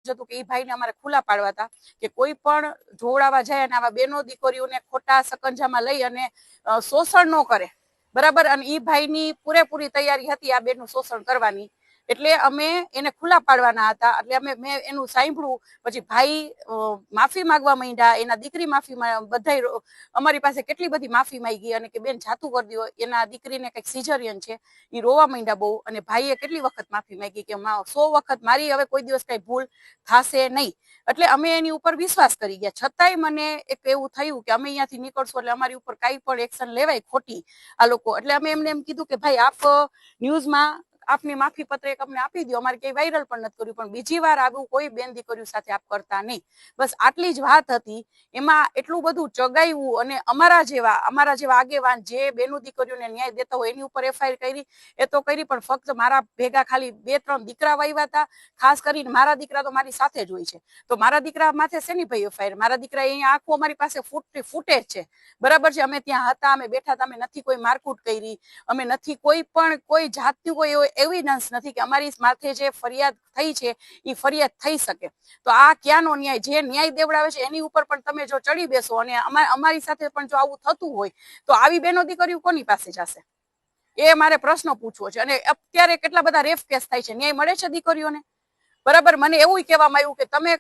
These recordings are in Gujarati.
હતું કે એ ભાઈને અમારે ખુલ્લા પાડવા હતા કે કોઈ પણ જોવડાવવા જાય અને આવા બેનો દીકરીઓને ખોટા સકંજામાં લઈ અને શોષણ ન કરે, બરાબર. અને એ ભાઈની પૂરેપૂરી તૈયારી હતી આ બેનનું શોષણ કરવાની, એટલે અમે એને ખુલ્લા પાડવાના હતા. એટલે મેં એનું સાંભળ્યું, પછી ભાઈ માફી માંગવા માંડ્યા, એના દીકરી માફી બધા અમારી પાસે કેટલી બધી માફી માંગી અને કે બેન જાતું કરી દો, એના દીકરીને કંઈક સિઝરિયન છે, એ રોવા માંડ્યા બહુ. અને ભાઈએ કેટલી વખત માફી માંગી કે 100 વખત મારી હવે કોઈ દિવસ કઈ ભૂલ થશે નહીં. એટલે અમે એની ઉપર વિશ્વાસ કરી ગયા, છતાંય મને એક એવું થયું કે અમે અહીંયાથી નીકળશું એટલે અમારી ઉપર કઈ પણ એક્શન લેવાય ખોટી આ લોકો. એટલે અમે એમને એમ કીધું કે ભાઈ આપ ન્યૂઝમાં આપની માફી પત્ર એક અમને આપી દો, અમારે કઈ વાયરલ પણ નથી કર્યું, પણ બીજી વાર આવું કોઈ બેન દીકરીઓ સાથે આપ કરતા નહીં. બસ આટલી જ વાત હતી. એમાં એટલું બધું ચગાવ્યું અને અમારા જેવા આગેવાન જે બેનો દીકરીઓને ન્યાય દેતા હોય એની ઉપર એફઆઈઆર કરી એ તો કરી, પણ ફક્ત મારા ભેગા ખાલી 2-3 દીકરા વાવ્યા હતા. ખાસ કરીને મારા દીકરા તો મારી સાથે જ હોય છે, તો મારા દીકરા માથે શેની ભાઈ એફઆઈઆર? મારા દીકરા અહીંયા આખું અમારી પાસે ફૂટેજ છે, બરાબર છે. અમે ત્યાં હતા, અમે બેઠા હતા, અમે નથી કોઈ મારકૂટ કરી, અમે નથી કોઈ જાતની કોઈ એવિડન્સ નથી કે અમારી માથે જે ફરિયાદ થઈ છે એ ફરિયાદ થઈ શકે. તો આ ક્યાંનો ન્યાય? જે ન્યાય દેવડાવે છે એની ઉપર પણ તમે જો ચડી બેસો અને અમારી સાથે પણ જો આવું થતું હોય તો આવી બેનો દીકરીઓ કોની પાસે જશે? એ મારે પ્રશ્ન પૂછવો છે. અને અત્યારે કેટલા બધા રેપ કેસ થાય છે, ન્યાય મળે છે દીકરીઓને? બરાબર. મને એવું કહેવામાં આવ્યું કે તમે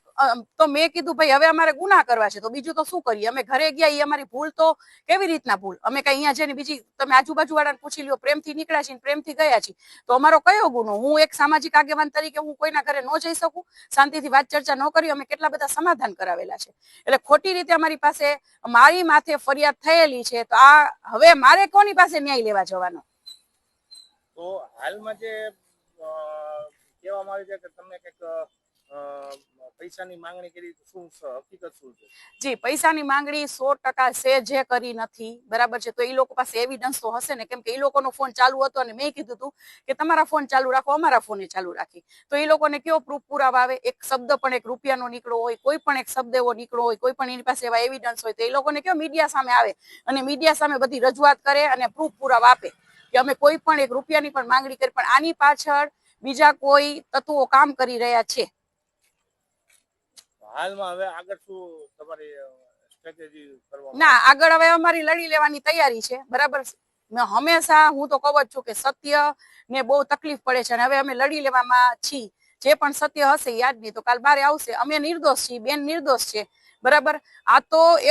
તો મેં કીધું ભાઈ હવે અમારે ગુના કરવા છે તો બીજું તો શું કરીએ? અમે ઘરે ગયા, એ અમારી ભૂલ તો કેવી રીતના ભૂલ? અમે કઈ અહીંયા જઈને બીજી તમે આજુબાજુ વાળાને પૂછી લ્યો, પ્રેમથી નીકળ્યા છીએ, પ્રેમથી ગયા છીએ, તો અમારો કયો ગુનો? હું એક સામાજિક આગેવાન તરીકે હું કોઈના ઘરે ન જઈ શકું? શાંતિથી વાત ચર્ચા ન કરી? અમે કેટલા બધા સમાધાન કરાવેલા છે. એટલે ખોટી રીતે અમારી પાસે મારી માથે ફરિયાદ થયેલી છે, તો આ હવે મારે કોની પાસે ન્યાય લેવા જવાનો? તો હાલમાં જે કહેવામાં આવે છે કે તમે કંઈક પૈસાની માંગણી કરી, શું હકીકત શું છે? જી, પૈસાની માંગણી 100% છે, જે કરી નથી, બરાબર છે. તો એ લોકો પાસે એવિડન્સ તો હશે ને, કેમ કે એ લોકોનો ફોન ચાલુ હતો અને મેં કીધું હતું કે તમારા ફોન ચાલુ રાખો, અમારા ફોને ચાલુ રાખી. તો એ લોકોને કયો પ્રૂફ પુરાવા આવે? એક શબ્દ પણ એક રૂપિયાનો નીકળો હોય, કોઈ પણ એક શબ્દ એવો નીકળો હોય, કોઈ પણ એની પાસે એવા એવિડન્સ હોય, તો એ લોકોને કયો મીડિયા સામે આવે અને મીડિયા સામે બધી રજૂઆત કરે અને પ્રૂફ પુરાવા આપે કે અમે કોઈ પણ એક રૂપિયાની પણ માંગણી કરી. પણ આની પાછળ બીજા કોઈ તત્વો કામ કરી રહ્યા છે. હાલમાં હવે આગળ શું તમારી સ્ટ્રેટેજી કરવામાં? ના, આગળ હવે અમારી લડી લેવાની તૈયારી છે, બરાબર. હંમેશા હું તો કહું જ છું કે સત્ય ને બહુ તકલીફ પડે છે અને હવે અમે લડી લેવામાં છીએ. જે પણ સત્ય હશે યાદ નહીં તો કાલ બારે આવશે. અમે નિર્દોષ છીએ, બેન નિર્દોષ છે, બરાબર. આ તો એવું